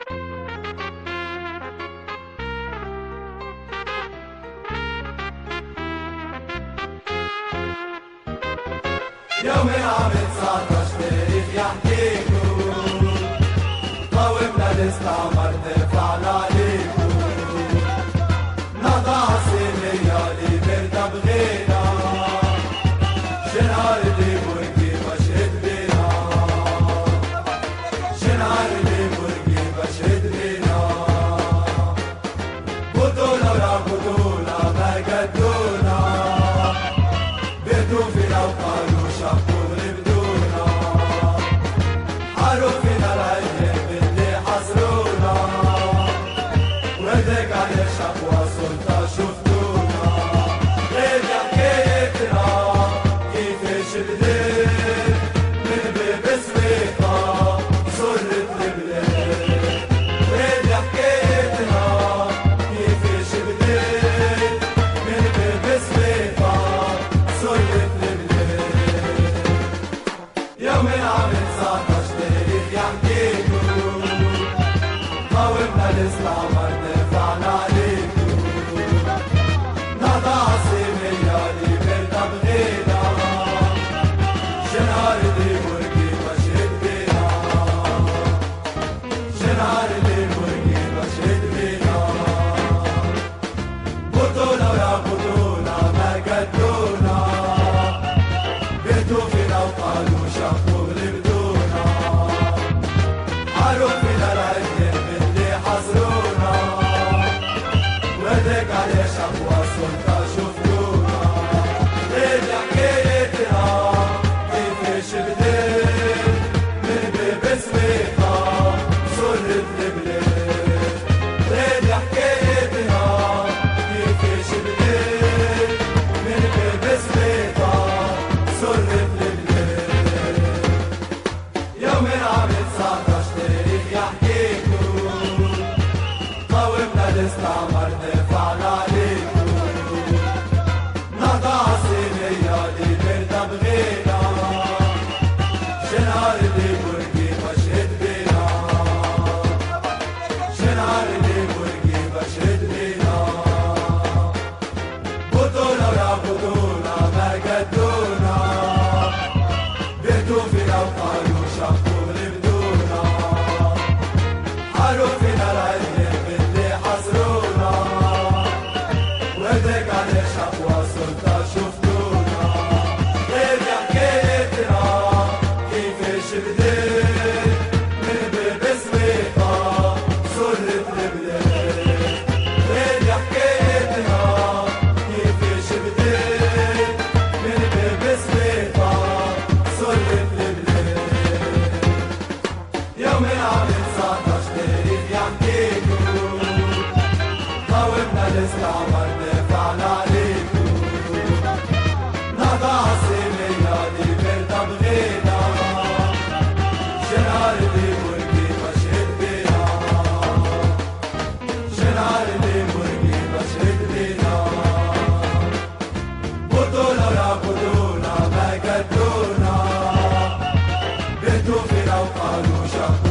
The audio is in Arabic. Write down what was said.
يوم العام 19 تاريخ يحكيكم، قاومنا الاستعمار دفعنا عليكم، نهضة عصيمية اللي بردة بغينا، شنهار اللي برقي بشهد بينا، شنهار اللي برقي بشهد بينا، بطولة ورا بطولة ما قدونا، بيتوا فينا وقالوا شقوا غلبدونا، حاروا فينا العيب اللي حصرونا، وهداك على شقوى سلطة شفتونا، غير حكايتنا كيفاش بديت من باب سويقة صرت البلاد، غير حكايتنا كيفاش بديت من باب سويقة صرت البلاد. يوم العام 19 تاريخ يحكيكم، قاومنا الاستعمار دفعنا عليكم، نهضة عصيمية اللي بردة بغينا، شنهار اللي برقي بشهد بينا، شنهار اللي برقي بشهد بينا، بطولة ورا بطولة ما قدونا، بيتوا فينا وقالوا شقوا غلبدونا، حاروا فينا العيب اللي حصرونا، وهداك على شقوى السلطة شفتونا، غير حكايتنا كيفاش بديت من باب سويقة صرت البلاد، غير حكايتنا كيفاش بديت من باب سويقة صرت البلاد. يوم العام 19 تاريخ يحكيكم، قاومنا الاستعمار دفعنا عليكم، نهضة عصيمية اللي بردة بغينا، شنهار اللي برقي بشهد بينا، شنهار اللي برقي بشهد بينا، بطولة ورا بطولة ما قدونا، بيتوا فينا وقالوا شقوا غلبدونا، حاروا فينا العيب اللي حصرونا، وهداك على شقوى السلطة شفتونا، غير حكايتنا كيفاش بديت من باب سويقة صرت البلاد، غير حكايتنا كيفاش بديت من باب سويقة صرت البلاد. يوم العام 19 تاريخ يحكيكم، قاومنا الاستعمار دفعنا عليكم، نهضة عصيمية اللي بردة بغينا، شنهار اللي برقي بشهد بينا، شنهار اللي برقي بشهد بينا، بطولة ورا بطولة ما قدونا، بيتوا فينا وقالوا شقوا